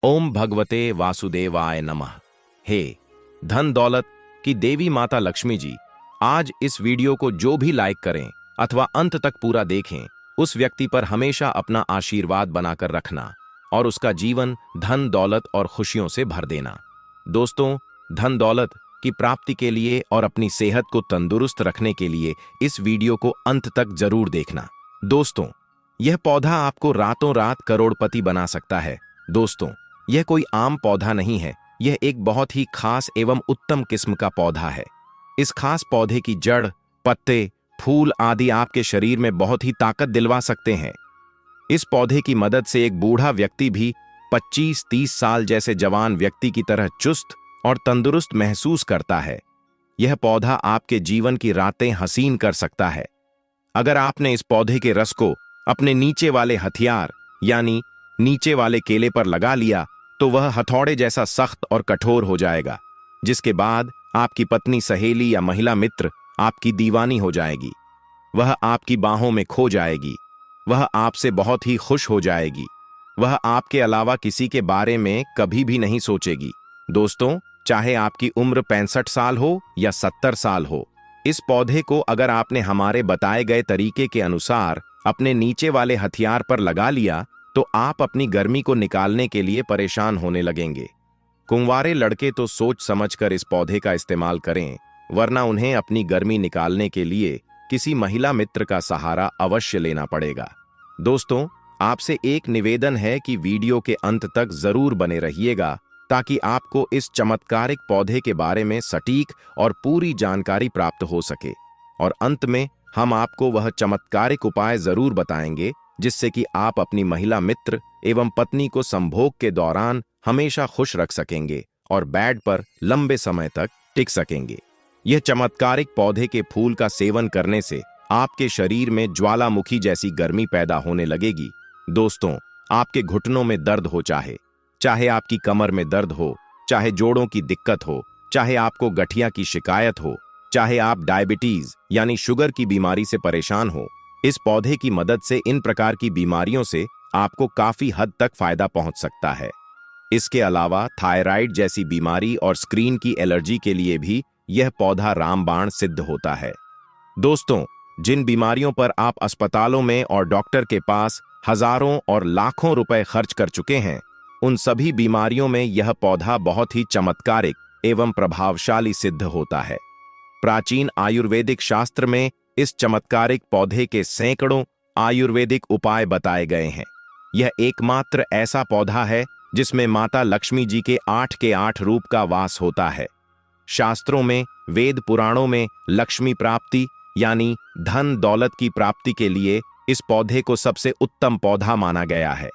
ओम भगवते वासुदेवाय नमः। हे धन दौलत की देवी माता लक्ष्मी जी, आज इस वीडियो को जो भी लाइक करें अथवा अंत तक पूरा देखें, उस व्यक्ति पर हमेशा अपना आशीर्वाद बनाकर रखना और उसका जीवन धन दौलत और खुशियों से भर देना। दोस्तों, धन दौलत की प्राप्ति के लिए और अपनी सेहत को तंदुरुस्त रखने के लिए इस वीडियो को अंत तक जरूर देखना। दोस्तों, यह पौधा आपको रातों रात करोड़पति बना सकता है। दोस्तों, यह कोई आम पौधा नहीं है, यह एक बहुत ही खास एवं उत्तम किस्म का पौधा है। इस खास पौधे की जड़, पत्ते, फूल आदि आपके शरीर में बहुत ही ताकत दिलवा सकते हैं। इस पौधे की मदद से एक बूढ़ा व्यक्ति भी 25-30 साल जैसे जवान व्यक्ति की तरह चुस्त और तंदुरुस्त महसूस करता है। यह पौधा आपके जीवन की रातें हसीन कर सकता है। अगर आपने इस पौधे के रस को अपने नीचे वाले हथियार यानी नीचे वाले केले पर लगा लिया तो वह हथौड़े जैसा सख्त और कठोर हो जाएगा, जिसके बाद आपकी पत्नी, सहेली या महिला मित्र आपकी दीवानी हो जाएगी। वह आपकी बाहों में खो जाएगी। वह आपसे बहुत ही खुश हो जाएगी। वह आपके अलावा किसी के बारे में कभी भी नहीं सोचेगी। दोस्तों, चाहे आपकी उम्र 65 साल हो या 70 साल हो, इस पौधे को अगर आपने हमारे बताए गए तरीके के अनुसार अपने नीचे वाले हथियार पर लगा लिया तो आप अपनी गर्मी को निकालने के लिए परेशान होने लगेंगे। कुंवारे लड़के तो सोच समझकर इस पौधे का इस्तेमाल करें, वरना उन्हें अपनी गर्मी निकालने के लिए किसी महिला मित्र का सहारा अवश्य लेना पड़ेगा। दोस्तों, आपसे एक निवेदन है कि वीडियो के अंत तक जरूर बने रहिएगा ताकि आपको इस चमत्कारिक पौधे के बारे में सटीक और पूरी जानकारी प्राप्त हो सके। और अंत में हम आपको वह चमत्कारिक उपाय जरूर बताएंगे जिससे कि आप अपनी महिला मित्र एवं पत्नी को संभोग के दौरान हमेशा खुश रख सकेंगे और बेड पर लंबे समय तक टिक सकेंगे। यह चमत्कारिक पौधे के फूल का सेवन करने से आपके शरीर में ज्वालामुखी जैसी गर्मी पैदा होने लगेगी। दोस्तों, आपके घुटनों में दर्द हो, चाहे आपकी कमर में दर्द हो, चाहे जोड़ों की दिक्कत हो, चाहे आपको गठिया की शिकायत हो, चाहे आप डायबिटीज यानी शुगर की बीमारी से परेशान हो, इस पौधे की मदद से इन प्रकार की बीमारियों से आपको काफी हद तक फायदा पहुंच सकता है। इसके अलावा थायराइड जैसी बीमारी और स्क्रीन की एलर्जी के लिए भी यह पौधा रामबाण सिद्ध होता है। दोस्तों, जिन बीमारियों पर आप अस्पतालों में और डॉक्टर के पास हजारों और लाखों रुपए खर्च कर चुके हैं, उन सभी बीमारियों में यह पौधा बहुत ही चमत्कारिक एवं प्रभावशाली सिद्ध होता है। प्राचीन आयुर्वेदिक शास्त्र में इस चमत्कारिक पौधे के सैकड़ों आयुर्वेदिक उपाय बताए गए हैं। यह एकमात्र ऐसा पौधा है जिसमें माता लक्ष्मी जी के 8 रूप का वास होता है। शास्त्रों में, वेद पुराणों में लक्ष्मी प्राप्ति यानी धन दौलत की प्राप्ति के लिए इस पौधे को सबसे उत्तम पौधा माना गया है।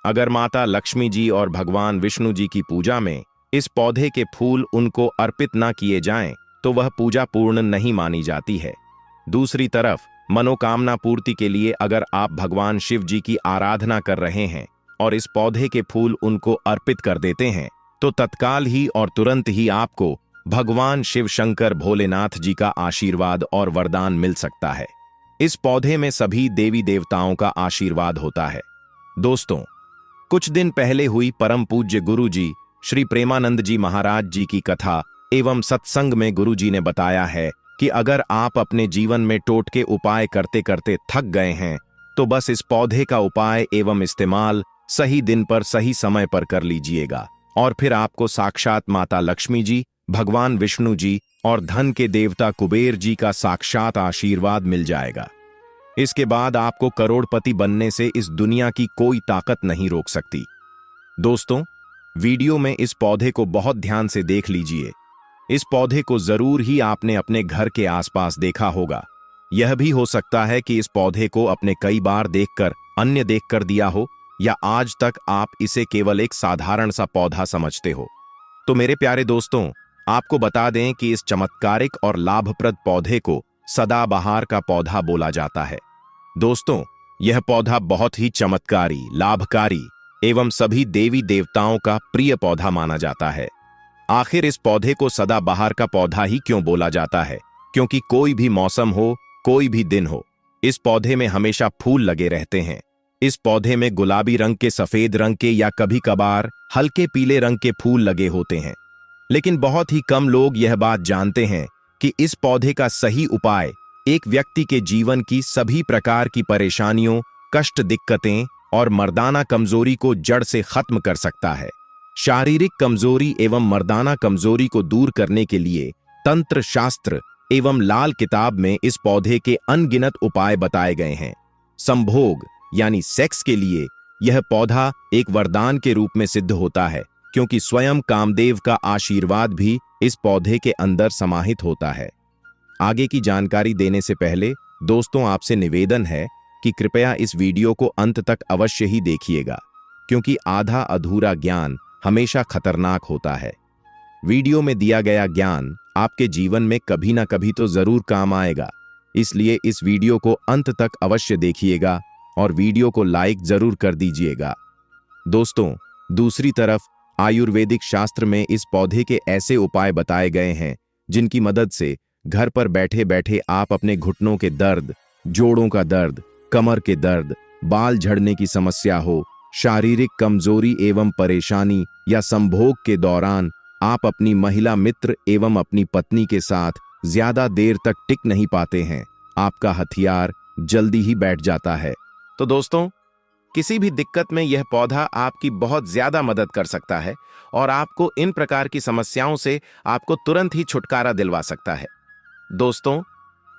अगर माता लक्ष्मी जी और भगवान विष्णु जी की पूजा में इस पौधे के फूल उनको अर्पित न किए जाएं तो वह पूजा पूर्ण नहीं मानी जाती है। दूसरी तरफ मनोकामना पूर्ति के लिए अगर आप भगवान शिव जी की आराधना कर रहे हैं और इस पौधे के फूल उनको अर्पित कर देते हैं तो तत्काल ही और तुरंत ही आपको भगवान शिव शंकर भोलेनाथ जी का आशीर्वाद और वरदान मिल सकता है। इस पौधे में सभी देवी देवताओं का आशीर्वाद होता है। दोस्तों, कुछ दिन पहले हुई परम पूज्य गुरु जी श्री प्रेमानंद जी महाराज जी की कथा एवं सत्संग में गुरु जी ने बताया है कि अगर आप अपने जीवन में टोटके उपाय करते करते थक गए हैं तो बस इस पौधे का उपाय एवं इस्तेमाल सही दिन पर सही समय पर कर लीजिएगा और फिर आपको साक्षात माता लक्ष्मी जी, भगवान विष्णु जी और धन के देवता कुबेर जी का साक्षात आशीर्वाद मिल जाएगा। इसके बाद आपको करोड़पति बनने से इस दुनिया की कोई ताकत नहीं रोक सकती। दोस्तों, वीडियो में इस पौधे को बहुत ध्यान से देख लीजिए। इस पौधे को जरूर ही आपने अपने घर के आसपास देखा होगा। यह भी हो सकता है कि इस पौधे को अपने कई बार देखकर अन्य देखकर दिया हो या आज तक आप इसे केवल एक साधारण सा पौधा समझते हो। तो मेरे प्यारे दोस्तों, आपको बता दें कि इस चमत्कारिक और लाभप्रद पौधे को सदाबहार का पौधा बोला जाता है। दोस्तों, यह पौधा बहुत ही चमत्कारी, लाभकारी एवं सभी देवी देवताओं का प्रिय पौधा माना जाता है। आखिर इस पौधे को सदाबहार का पौधा ही क्यों बोला जाता है? क्योंकि कोई भी मौसम हो, कोई भी दिन हो, इस पौधे में हमेशा फूल लगे रहते हैं। इस पौधे में गुलाबी रंग के, सफेद रंग के या कभी कभार हल्के पीले रंग के फूल लगे होते हैं। लेकिन बहुत ही कम लोग यह बात जानते हैं कि इस पौधे का सही उपाय एक व्यक्ति के जीवन की सभी प्रकार की परेशानियों, कष्ट, दिक्कतें और मर्दाना कमजोरी को जड़ से खत्म कर सकता है। शारीरिक कमजोरी एवं मर्दाना कमजोरी को दूर करने के लिए तंत्र शास्त्र एवं लाल किताब में इस पौधे के अनगिनत उपाय बताए गए हैं। संभोग यानी सेक्स के लिए यह पौधा एक वरदान के रूप में सिद्ध होता है, क्योंकि स्वयं कामदेव का आशीर्वाद भी इस पौधे के अंदर समाहित होता है। आगे की जानकारी देने से पहले दोस्तों आपसे निवेदन है कि कृपया इस वीडियो को अंत तक अवश्य ही देखिएगा, क्योंकि आधा अधूरा ज्ञान हमेशा खतरनाक होता है। वीडियो में दिया गया ज्ञान आपके जीवन में कभी ना कभी तो जरूर काम आएगा, इसलिए इस वीडियो को अंत तक अवश्य देखिएगा और वीडियो को लाइक जरूर कर दीजिएगा। दोस्तों, दूसरी तरफ आयुर्वेदिक शास्त्र में इस पौधे के ऐसे उपाय बताए गए हैं जिनकी मदद से घर पर बैठे बैठे आप अपने घुटनों के दर्द, जोड़ों का दर्द, कमर के दर्द, बाल झड़ने की समस्या हो, शारीरिक कमजोरी एवं परेशानी या संभोग के दौरान आप अपनी महिला मित्र एवं अपनी पत्नी के साथ ज्यादा देर तक टिक नहीं पाते हैं, आपका हथियार जल्दी ही बैठ जाता है। तो दोस्तों, किसी भी दिक्कत में यह पौधा आपकी बहुत ज्यादा मदद कर सकता है और आपको इन प्रकार की समस्याओं से आपको तुरंत ही छुटकारा दिलवा सकता है। दोस्तों,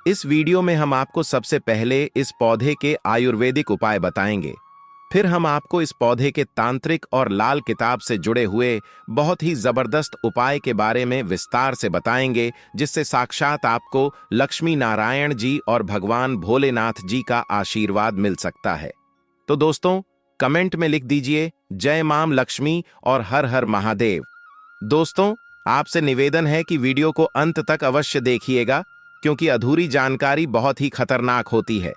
इस वीडियो में हम आपको सबसे पहले इस पौधे के आयुर्वेदिक उपाय बताएंगे, फिर हम आपको इस पौधे के तांत्रिक और लाल किताब से जुड़े हुए बहुत ही जबरदस्त उपाय के बारे में विस्तार से बताएंगे, जिससे साक्षात आपको लक्ष्मी नारायण जी और भगवान भोलेनाथ जी का आशीर्वाद मिल सकता है। तो दोस्तों, कमेंट में लिख दीजिए जय मां लक्ष्मी और हर हर महादेव। दोस्तों, आपसे निवेदन है कि वीडियो को अंत तक अवश्य देखिएगा, क्योंकि अधूरी जानकारी बहुत ही खतरनाक होती है।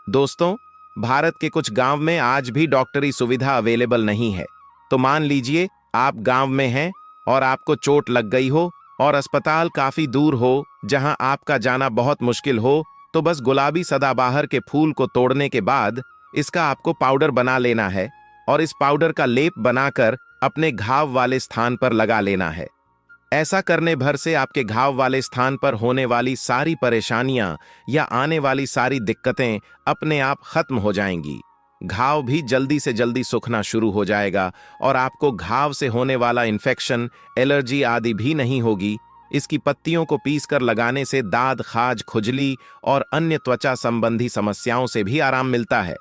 दोस्तों, भारत के कुछ गांव में आज भी डॉक्टरी सुविधा अवेलेबल नहीं है। तो मान लीजिए आप गांव में हैं और आपको चोट लग गई हो और अस्पताल काफी दूर हो, जहां आपका जाना बहुत मुश्किल हो, तो बस गुलाबी सदाबहार के फूल को तोड़ने के बाद इसका आपको पाउडर बना लेना है और इस पाउडर का लेप बनाकर अपने घाव वाले स्थान पर लगा लेना है। ऐसा करने भर से आपके घाव वाले स्थान पर होने वाली सारी परेशानियां या आने वाली सारी दिक्कतें अपने आप खत्म हो जाएंगी। घाव भी जल्दी से जल्दी सूखना शुरू हो जाएगा और आपको घाव से होने वाला इन्फेक्शन, एलर्जी आदि भी नहीं होगी। इसकी पत्तियों को पीसकर लगाने से दाद, खाज, खुजली और अन्य त्वचा संबंधी समस्याओं से भी आराम मिलता है।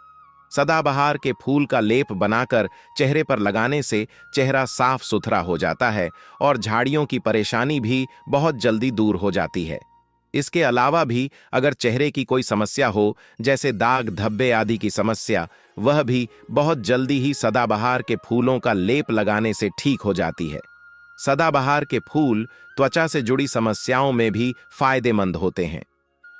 सदाबहार के फूल का लेप बनाकर चेहरे पर लगाने से चेहरा साफ सुथरा हो जाता है और झाड़ियों की परेशानी भी बहुत जल्दी दूर हो जाती है। इसके अलावा भी अगर चेहरे की कोई समस्या हो, जैसे दाग, धब्बे आदि की समस्या, वह भी बहुत जल्दी ही सदाबहार के फूलों का लेप लगाने से ठीक हो जाती है। सदाबहार के फूल त्वचा से जुड़ी समस्याओं में भी फायदेमंद होते हैं।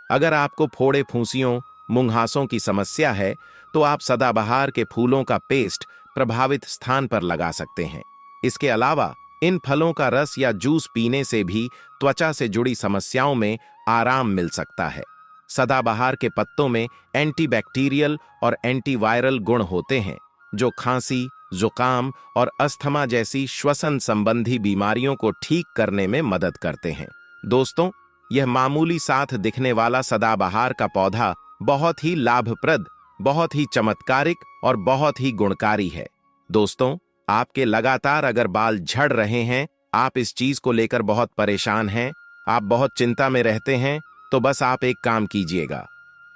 अगर आपको फोड़े, फुंसियों, मुंहासों की समस्या है, तो आप सदाबहार के फूलों का पेस्ट प्रभावित स्थान पर लगा सकते हैं। इसके अलावा इन फलों का रस या जूस पीने से भी त्वचा से जुड़ी समस्याओं में आराम मिल सकता है। सदाबहार के पत्तों में एंटीबैक्टीरियल और एंटीवायरल गुण होते हैं, जो खांसी, जुकाम और अस्थमा जैसी श्वसन संबंधी बीमारियों को ठीक करने में मदद करते हैं। दोस्तों, यह मामूली साथ दिखने वाला सदाबहार का पौधा बहुत ही लाभप्रद, बहुत ही चमत्कारिक और बहुत ही गुणकारी है। दोस्तों, आपके लगातार अगर बाल झड़ रहे हैं, आप इस चीज को लेकर बहुत परेशान हैं, आप बहुत चिंता में रहते हैं, तो बस आप एक काम कीजिएगा।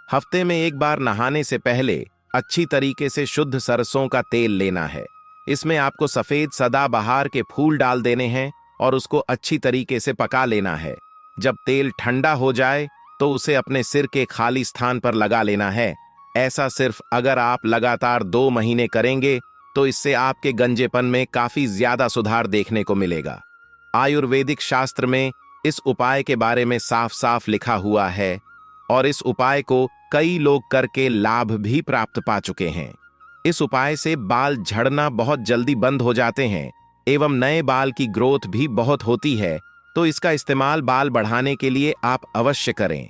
हफ्ते में एक बार नहाने से पहले अच्छी तरीके से शुद्ध सरसों का तेल लेना है। इसमें आपको सफेद सदाबहार के फूल डाल देने हैं और उसको अच्छी तरीके से पका लेना है। जब तेल ठंडा हो जाए तो उसे अपने सिर के खाली स्थान पर लगा लेना है। ऐसा सिर्फ अगर आप लगातार 2 महीने करेंगे तो इससे आपके गंजेपन में काफी ज्यादा सुधार देखने को मिलेगा। आयुर्वेदिक शास्त्र में इस उपाय के बारे में साफ साफ लिखा हुआ है और इस उपाय को कई लोग करके लाभ भी प्राप्त पा चुके हैं। इस उपाय से बाल झड़ना बहुत जल्दी बंद हो जाते हैं एवं नए बाल की ग्रोथ भी बहुत होती है, तो इसका इस्तेमाल बाल बढ़ाने के लिए आप अवश्य करें।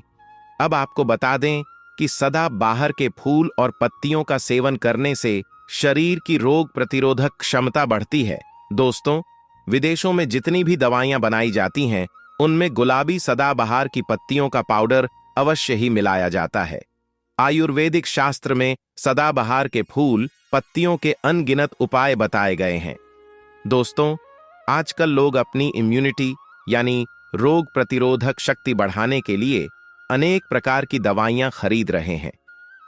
अब आपको बता दें कि सदाबहार के फूल और पत्तियों का सेवन करने से शरीर की रोग प्रतिरोधक क्षमता बढ़ती है। दोस्तों, विदेशों में जितनी भी दवाइयां बनाई जाती हैं, उनमें गुलाबी सदाबहार की पत्तियों का पाउडर अवश्य ही मिलाया जाता है। आयुर्वेदिक शास्त्र में सदाबहार के फूल पत्तियों के अनगिनत उपाय बताए गए हैं। दोस्तों, आजकल लोग अपनी इम्यूनिटी यानी रोग प्रतिरोधक शक्ति बढ़ाने के लिए अनेक प्रकार की दवाइयां खरीद रहे हैं,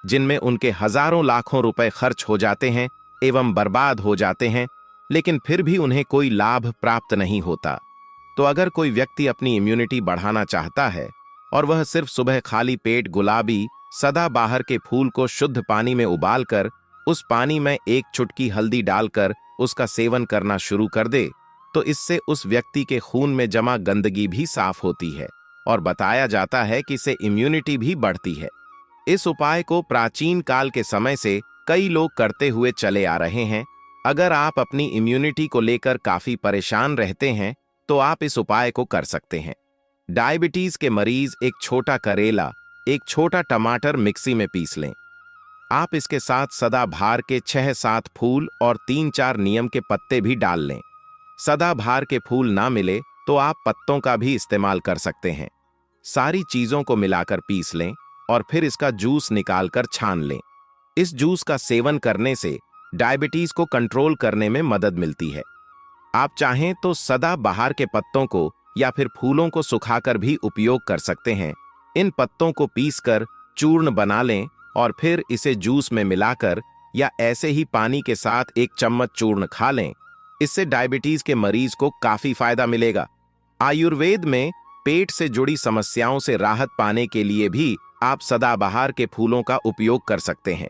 जिनमें उनके हजारों लाखों रुपए खर्च हो जाते हैं एवं बर्बाद हो जाते हैं, लेकिन फिर भी उन्हें कोई लाभ प्राप्त नहीं होता। तो अगर कोई व्यक्ति अपनी इम्यूनिटी बढ़ाना चाहता है और वह सिर्फ सुबह खाली पेट गुलाबी सदाबहार के फूल को शुद्ध पानी में उबालकर उस पानी में एक चुटकी हल्दी डालकर उसका सेवन करना शुरू कर दे, तो इससे उस व्यक्ति के खून में जमा गंदगी भी साफ होती है और बताया जाता है कि इससे इम्यूनिटी भी बढ़ती है। इस उपाय को प्राचीन काल के समय से कई लोग करते हुए चले आ रहे हैं। अगर आप अपनी इम्यूनिटी को लेकर काफी परेशान रहते हैं तो आप इस उपाय को कर सकते हैं। डायबिटीज के मरीज एक छोटा करेला, एक छोटा टमाटर मिक्सी में पीस लें। आप इसके साथ सदाबहार के 6-7 फूल और 3-4 नीम के पत्ते भी डाल लें। सदाबहार के फूल ना मिले तो आप पत्तों का भी इस्तेमाल कर सकते हैं। सारी चीजों को मिलाकर पीस लें और फिर इसका जूस निकालकर छान लें। इस जूस का सेवन करने से डायबिटीज को कंट्रोल करने में मदद मिलती है। आप चाहें तो सदाबहार के पत्तों को या फिर फूलों को सुखाकर भी उपयोग कर सकते हैं। इन पत्तों को पीसकर चूर्ण बना लें और फिर इसे जूस में मिलाकर या ऐसे ही पानी के साथ 1 चम्मच चूर्ण खा लें। इससे डायबिटीज के मरीज को काफी फायदा मिलेगा। आयुर्वेद में पेट से जुड़ी समस्याओं से राहत पाने के लिए भी आप सदाबहार के फूलों का उपयोग कर सकते हैं।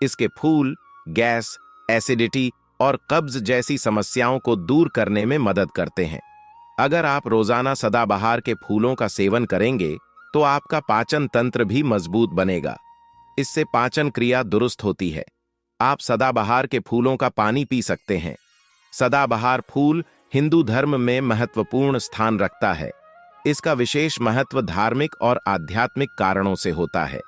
इसके फूल गैस, एसिडिटी और कब्ज जैसी समस्याओं को दूर करने में मदद करते हैं। अगर आप रोजाना सदाबहार के फूलों का सेवन करेंगे तो आपका पाचन तंत्र भी मजबूत बनेगा। इससे पाचन क्रिया दुरुस्त होती है। आप सदाबहार के फूलों का पानी पी सकते हैं। सदाबहार फूल हिंदू धर्म में महत्वपूर्ण स्थान रखता है। इसका विशेष महत्व धार्मिक और आध्यात्मिक कारणों से होता है।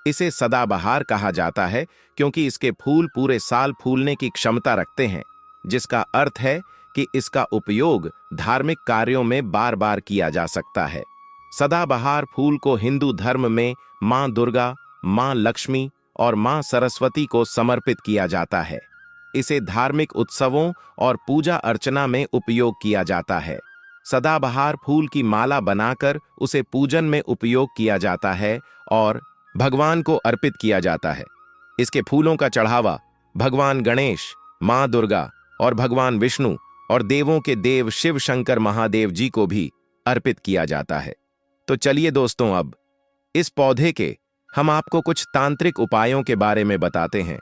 इसे सदाबहार कहा जाता है क्योंकि इसके फूल पूरे साल फूलने की क्षमता रखते हैं, जिसका अर्थ है कि इसका उपयोग धार्मिक कार्यों में बार बार किया जा सकता है। सदाबहार फूल को हिंदू धर्म में मां दुर्गा, मां लक्ष्मी और मां सरस्वती को समर्पित किया जाता है। इसे धार्मिक उत्सवों और पूजा अर्चना में उपयोग किया जाता है। सदाबहार फूल की माला बनाकर उसे पूजन में उपयोग किया जाता है और भगवान को अर्पित किया जाता है। इसके फूलों का चढ़ावा भगवान गणेश, मां दुर्गा और भगवान विष्णु और देवों के देव शिव शंकर महादेव जी को भी अर्पित किया जाता है। तो चलिए दोस्तों, अब इस पौधे के हम आपको कुछ तांत्रिक उपायों के बारे में बताते हैं,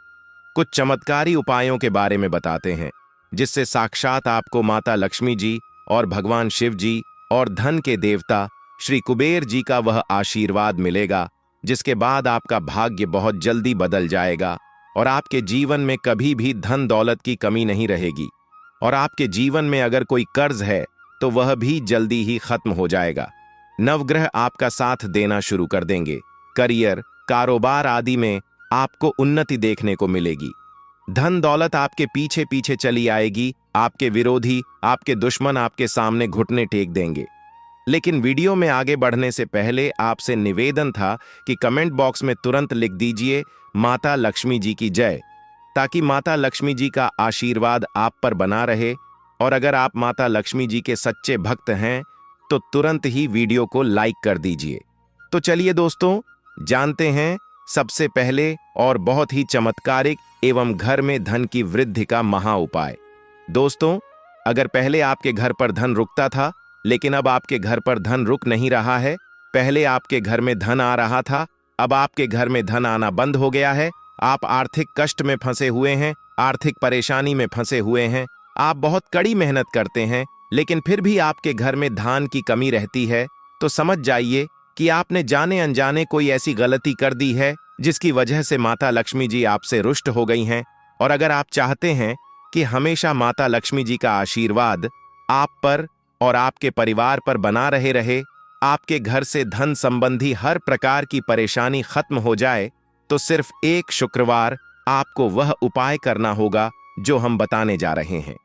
कुछ चमत्कारी उपायों के बारे में बताते हैं, जिससे साक्षात आपको माता लक्ष्मी जी और भगवान शिव जी और धन के देवता श्री कुबेर जी का वह आशीर्वाद मिलेगा, जिसके बाद आपका भाग्य बहुत जल्दी बदल जाएगा और आपके जीवन में कभी भी धन दौलत की कमी नहीं रहेगी। और आपके जीवन में अगर कोई कर्ज है तो वह भी जल्दी ही खत्म हो जाएगा। नवग्रह आपका साथ देना शुरू कर देंगे। करियर, कारोबार आदि में आपको उन्नति देखने को मिलेगी। धन दौलत आपके पीछे पीछे चली आएगी। आपके विरोधी, आपके दुश्मन आपके सामने घुटने टेक देंगे। लेकिन वीडियो में आगे बढ़ने से पहले आपसे निवेदन था कि कमेंट बॉक्स में तुरंत लिख दीजिए माता लक्ष्मी जी की जय, ताकि माता लक्ष्मी जी का आशीर्वाद आप पर बना रहे। और अगर आप माता लक्ष्मी जी के सच्चे भक्त हैं तो तुरंत ही वीडियो को लाइक कर दीजिए। तो चलिए दोस्तों, जानते हैं सबसे पहले और बहुत ही चमत्कारिक एवं घर में धन की वृद्धि का महा उपाय। दोस्तों, अगर पहले आपके घर पर धन रुकता था, लेकिन अब आपके घर पर धन रुक नहीं रहा है। पहले आपके घर में धन आ रहा था, अब आपके घर में धन आना बंद हो गया है। आप आर्थिक कष्ट में फंसे हुए हैं, आर्थिक परेशानी में फंसे हुए हैं। आप बहुत कड़ी मेहनत करते हैं, लेकिन फिर भी आपके घर में धन की कमी रहती है। तो समझ जाइए कि आपने जाने अनजाने कोई ऐसी गलती कर दी है जिसकी वजह से माता लक्ष्मी जी आपसे रुष्ट हो गई हैं। और अगर आप चाहते हैं कि हमेशा माता लक्ष्मी जी का आशीर्वाद आप पर और आपके परिवार पर बना रहे, आपके घर से धन संबंधी हर प्रकार की परेशानी खत्म हो जाए, तो सिर्फ एक शुक्रवार आपको वह उपाय करना होगा जो हम बताने जा रहे हैं।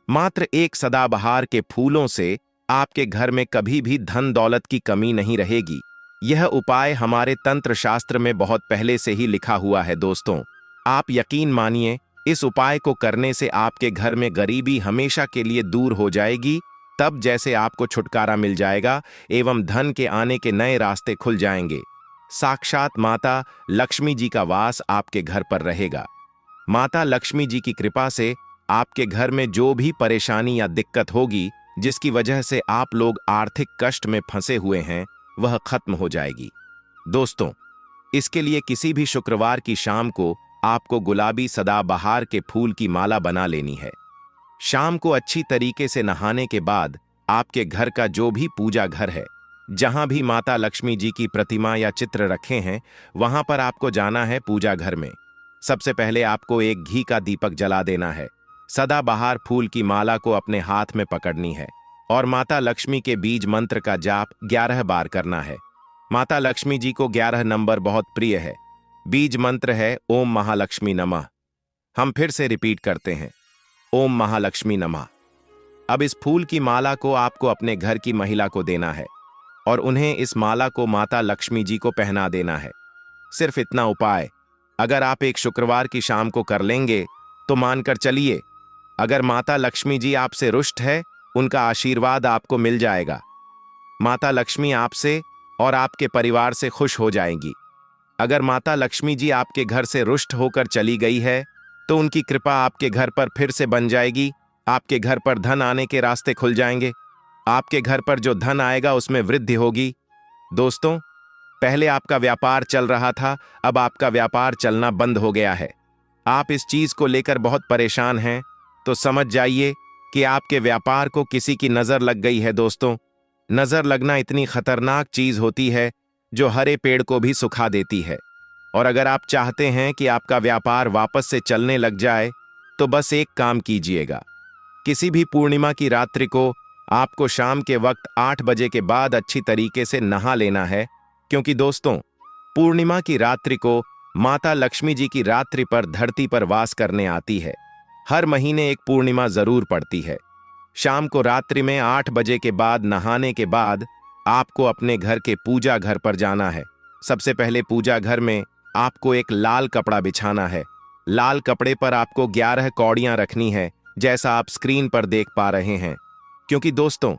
मात्र एक सदाबहार के फूलों से आपके घर में कभी भी धन दौलत की कमी नहीं रहेगी। यह उपाय हमारे तंत्र शास्त्र में बहुत पहले से ही लिखा हुआ है दोस्तों। आप यकीन मानिए, इस उपाय को करने से आपके घर में गरीबी हमेशा के लिए दूर हो जाएगी। तब जैसे आपको छुटकारा मिल जाएगा एवं धन के आने के नए रास्ते खुल जाएंगे। साक्षात माता लक्ष्मी जी का वास आपके घर पर रहेगा। माता लक्ष्मी जी की कृपा से आपके घर में जो भी परेशानी या दिक्कत होगी, जिसकी वजह से आप लोग आर्थिक कष्ट में फंसे हुए हैं, वह खत्म हो जाएगी। दोस्तों, इसके लिए किसी भी शुक्रवार की शाम को आपको गुलाबी सदाबहार के फूल की माला बना लेनी है। शाम को अच्छी तरीके से नहाने के बाद आपके घर का जो भी पूजा घर है, जहां भी माता लक्ष्मी जी की प्रतिमा या चित्र रखे हैं, वहां पर आपको जाना है पूजा घर में। सबसे पहले आपको एक घी का दीपक जला देना है। सदाबहार फूल की माला को अपने हाथ में पकड़नी है और माता लक्ष्मी के बीज मंत्र का जाप 11 बार करना है। माता लक्ष्मी जी को 11 नंबर बहुत प्रिय है। बीज मंत्र है ओम महालक्ष्मी नमः। हम फिर से रिपीट करते हैं, ओम महालक्ष्मी नमः। अब इस फूल की माला को आपको अपने घर की महिला को देना है और उन्हें इस माला को माता लक्ष्मी जी को पहना देना है। सिर्फ इतना उपाय अगर आप एक शुक्रवार की शाम को कर लेंगे तो मानकर चलिए, अगर माता लक्ष्मी जी आपसे रुष्ट है, उनका आशीर्वाद आपको मिल जाएगा। माता लक्ष्मी आपसे और आपके परिवार से खुश हो जाएंगी। अगर माता लक्ष्मी जी आपके घर से रुष्ट होकर चली गई है, तो उनकी कृपा आपके घर पर फिर से बन जाएगी। आपके घर पर धन आने के रास्ते खुल जाएंगे। आपके घर पर जो धन आएगा उसमें वृद्धि होगी। दोस्तों, पहले आपका व्यापार चल रहा था, अब आपका व्यापार चलना बंद हो गया है। आप इस चीज को लेकर बहुत परेशान हैं, तो समझ जाइए कि आपके व्यापार को किसी की नजर लग गई है। दोस्तों, नजर लगना इतनी खतरनाक चीज होती है जो हरे पेड़ को भी सुखा देती है। और अगर आप चाहते हैं कि आपका व्यापार वापस से चलने लग जाए, तो बस एक काम कीजिएगा। किसी भी पूर्णिमा की रात्रि को आपको शाम के वक्त 8 बजे के बाद अच्छी तरीके से नहा लेना है, क्योंकि दोस्तों, पूर्णिमा की रात्रि को माता लक्ष्मी जी की रात्रि पर धरती पर वास करने आती है। हर महीने एक पूर्णिमा जरूर पड़ती है। शाम को रात्रि में 8 बजे के बाद नहाने के बाद आपको अपने घर के पूजा घर पर जाना है। सबसे पहले पूजा घर में आपको एक लाल कपड़ा बिछाना है। लाल कपड़े पर आपको 11 कौड़ियां रखनी है, जैसा आप स्क्रीन पर देख पा रहे हैं। क्योंकि दोस्तों,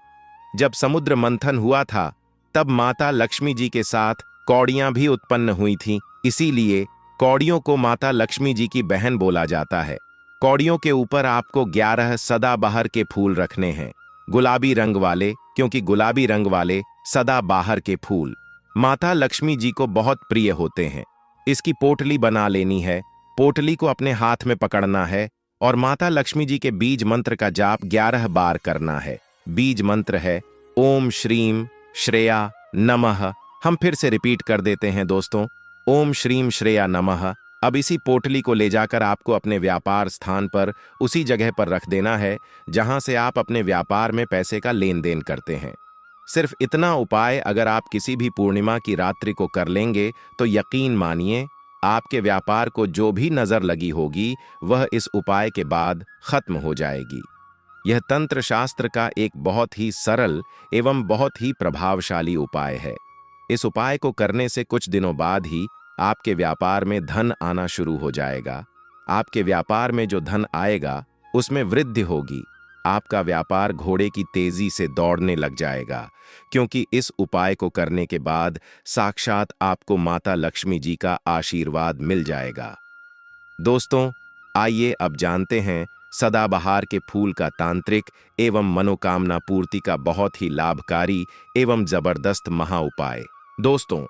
जब समुद्र मंथन हुआ था, तब माता लक्ष्मी जी के साथ कौड़ियां भी उत्पन्न हुई थीं। इसीलिए कौड़ियों को माता लक्ष्मी जी की बहन बोला जाता है। कौड़ियों के ऊपर आपको 11 सदाबहार के फूल रखने हैं, गुलाबी रंग वाले, क्योंकि गुलाबी रंग वाले सदाबहार के फूल माता लक्ष्मी जी को बहुत प्रिय होते हैं। इसकी पोटली बना लेनी है। पोटली को अपने हाथ में पकड़ना है और माता लक्ष्मी जी के बीज मंत्र का जाप 11 बार करना है। बीज मंत्र है ओम श्रीम श्रेया नमः। हम फिर से रिपीट कर देते हैं दोस्तों, ओम श्रीम श्रेया नमः। अब इसी पोटली को ले जाकर आपको अपने व्यापार स्थान पर उसी जगह पर रख देना है जहां से आप अपने व्यापार में पैसे का लेन देन करते हैं। सिर्फ इतना उपाय अगर आप किसी भी पूर्णिमा की रात्रि को कर लेंगे, तो यकीन मानिए, आपके व्यापार को जो भी नजर लगी होगी वह इस उपाय के बाद खत्म हो जाएगी। यह तंत्र शास्त्र का एक बहुत ही सरल एवं बहुत ही प्रभावशाली उपाय है। इस उपाय को करने से कुछ दिनों बाद ही आपके व्यापार में धन आना शुरू हो जाएगा। आपके व्यापार में जो धन आएगा उसमें वृद्धि होगी। आपका व्यापार घोड़े की तेजी से दौड़ने लग जाएगा, क्योंकि इस उपाय को करने के बाद साक्षात आपको माता लक्ष्मी जी का आशीर्वाद मिल जाएगा। दोस्तों, आइए अब जानते हैं सदाबहार के फूल का तांत्रिक एवं मनोकामना पूर्ति का बहुत ही लाभकारी एवं जबरदस्त महा उपाय। दोस्तों,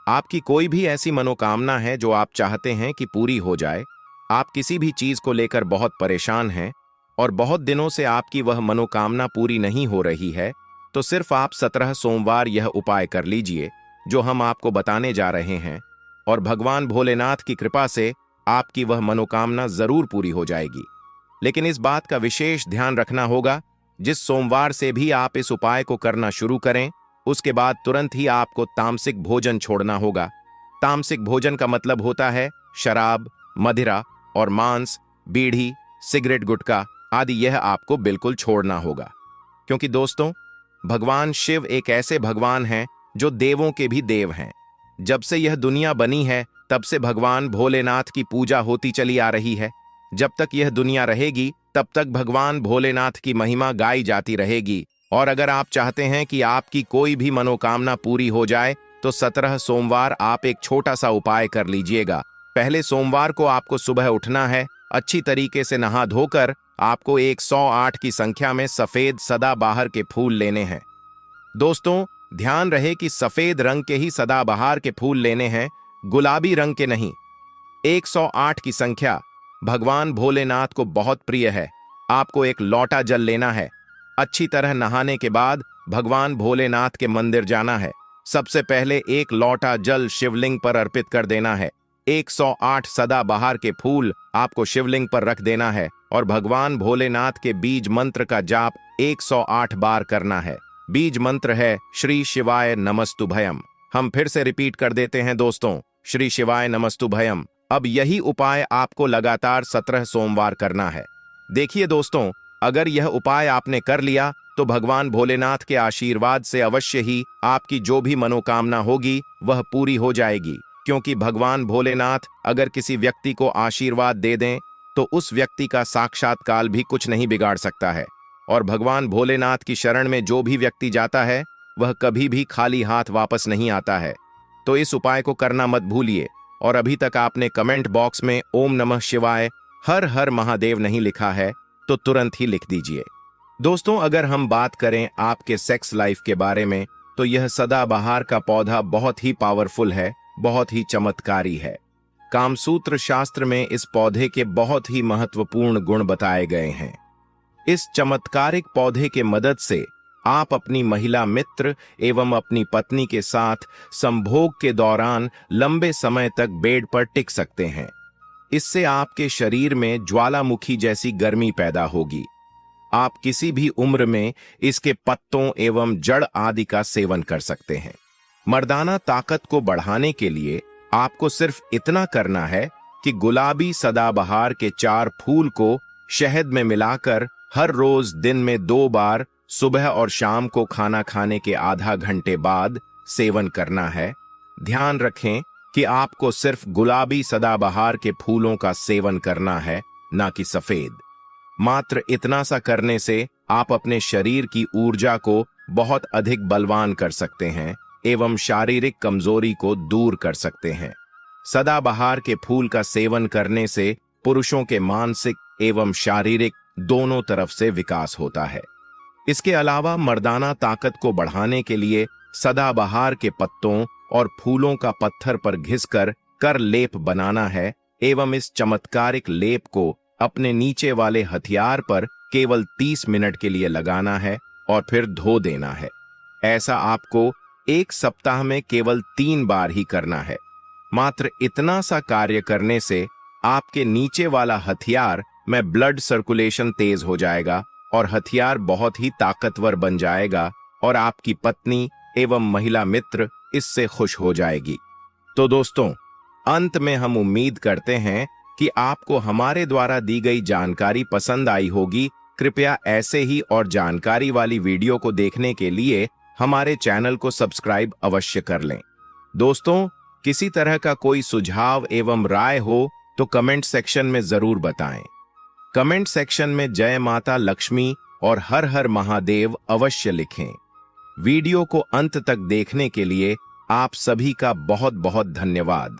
आपकी कोई भी ऐसी मनोकामना है जो आप चाहते हैं कि पूरी हो जाए, आप किसी भी चीज को लेकर बहुत परेशान हैं और बहुत दिनों से आपकी वह मनोकामना पूरी नहीं हो रही है, तो सिर्फ आप 17 सोमवार यह उपाय कर लीजिए जो हम आपको बताने जा रहे हैं, और भगवान भोलेनाथ की कृपा से आपकी वह मनोकामना जरूर पूरी हो जाएगी। लेकिन इस बात का विशेष ध्यान रखना होगा, जिस सोमवार से भी आप इस उपाय को करना शुरू करें, उसके बाद तुरंत ही आपको तामसिक भोजन छोड़ना होगा। तामसिक भोजन का मतलब होता है शराब, मदिरा और मांस, बीड़ी, सिगरेट, गुटखा आदि। यह आपको बिल्कुल छोड़ना होगा, क्योंकि दोस्तों भगवान शिव एक ऐसे भगवान हैं जो देवों के भी देव हैं। जब से यह दुनिया बनी है तब से भगवान भोलेनाथ की पूजा होती चली आ रही है। जब तक यह दुनिया रहेगी तब तक भगवान भोलेनाथ की महिमा गाई जाती रहेगी। और अगर आप चाहते हैं कि आपकी कोई भी मनोकामना पूरी हो जाए तो 17 सोमवार आप एक छोटा सा उपाय कर लीजिएगा। पहले सोमवार को आपको सुबह उठना है, अच्छी तरीके से नहा धोकर आपको 108 की संख्या में सफेद सदाबहार के फूल लेने हैं। दोस्तों ध्यान रहे कि सफेद रंग के ही सदाबहार के फूल लेने हैं, गुलाबी रंग के नहीं। 108 की संख्या भगवान भोलेनाथ को बहुत प्रिय है। आपको एक लोटा जल लेना है। अच्छी तरह नहाने के बाद भगवान भोलेनाथ के मंदिर जाना है। सबसे पहले एक लोटा जल शिवलिंग पर अर्पित कर देना है। 108 सदाबहार के फूल आपको शिवलिंग पर रख देना है और भगवान भोलेनाथ के बीज मंत्र का जाप 108 बार करना है। बीज मंत्र है श्री शिवाय नमस्तुभयम। हम फिर से रिपीट कर देते हैं दोस्तों, श्री शिवाय नमस्तुभयम। अब यही उपाय आपको लगातार 17 सोमवार करना है। देखिए दोस्तों, अगर यह उपाय आपने कर लिया तो भगवान भोलेनाथ के आशीर्वाद से अवश्य ही आपकी जो भी मनोकामना होगी वह पूरी हो जाएगी। क्योंकि भगवान भोलेनाथ अगर किसी व्यक्ति को आशीर्वाद दे दें तो उस व्यक्ति का साक्षात्कार भी कुछ नहीं बिगाड़ सकता है। और भगवान भोलेनाथ की शरण में जो भी व्यक्ति जाता है वह कभी भी खाली हाथ वापस नहीं आता है। तो इस उपाय को करना मत भूलिए। और अभी तक आपने कमेंट बॉक्स में ओम नमः शिवाय हर हर महादेव नहीं लिखा है तो तुरंत ही लिख दीजिए। दोस्तों अगर हम बात करें आपके सेक्स लाइफ के बारे में तो यह सदाबहार का पौधा बहुत ही पावरफुल है, बहुत ही चमत्कारी है। कामसूत्र शास्त्र में इस पौधे के बहुत ही महत्वपूर्ण गुण बताए गए हैं। इस चमत्कारिक पौधे के मदद से आप अपनी महिला मित्र एवं अपनी पत्नी के साथ संभोग के दौरान लंबे समय तक बेड पर टिक सकते हैं। इससे आपके शरीर में ज्वालामुखी जैसी गर्मी पैदा होगी। आप किसी भी उम्र में इसके पत्तों एवं जड़ आदि का सेवन कर सकते हैं। मर्दाना ताकत को बढ़ाने के लिए आपको सिर्फ इतना करना है कि गुलाबी सदाबहार के 4 फूल को शहद में मिलाकर हर रोज दिन में 2 बार सुबह और शाम को खाना खाने के आधा घंटे बाद सेवन करना है। ध्यान रखें कि आपको सिर्फ गुलाबी सदाबहार के फूलों का सेवन करना है, ना कि सफेद। मात्र इतना सा करने से आप अपने शरीर की ऊर्जा को बहुत अधिक बलवान कर सकते हैं एवं शारीरिक कमजोरी को दूर कर सकते हैं। सदाबहार के फूल का सेवन करने से पुरुषों के मानसिक एवं शारीरिक दोनों तरफ से विकास होता है। इसके अलावा मर्दाना ताकत को बढ़ाने के लिए सदाबहार के पत्तों और फूलों का पत्थर पर घिसकर कर लेप बनाना है एवं इस चमत्कारिक लेप को अपने नीचे वाले हथियार पर केवल 30 मिनट के लिए लगाना है और फिर धो देना है। ऐसा आपको 1 सप्ताह में केवल 3 बार ही करना है। मात्र इतना सा कार्य करने से आपके नीचे वाला हथियार में ब्लड सर्कुलेशन तेज हो जाएगा और हथियार बहुत ही ताकतवर बन जाएगा और आपकी पत्नी एवं महिला मित्र इससे खुश हो जाएगी। तो दोस्तों अंत में हम उम्मीद करते हैं कि आपको हमारे द्वारा दी गई जानकारी पसंद आई होगी। कृपया ऐसे ही और जानकारी वाली वीडियो को देखने के लिए हमारे चैनल को सब्सक्राइब अवश्य कर लें। दोस्तों किसी तरह का कोई सुझाव एवं राय हो तो कमेंट सेक्शन में जरूर बताएं। कमेंट सेक्शन में जय माता लक्ष्मी और हर हर महादेव अवश्य लिखें। वीडियो को अंत तक देखने के लिए आप सभी का बहुत बहुत धन्यवाद।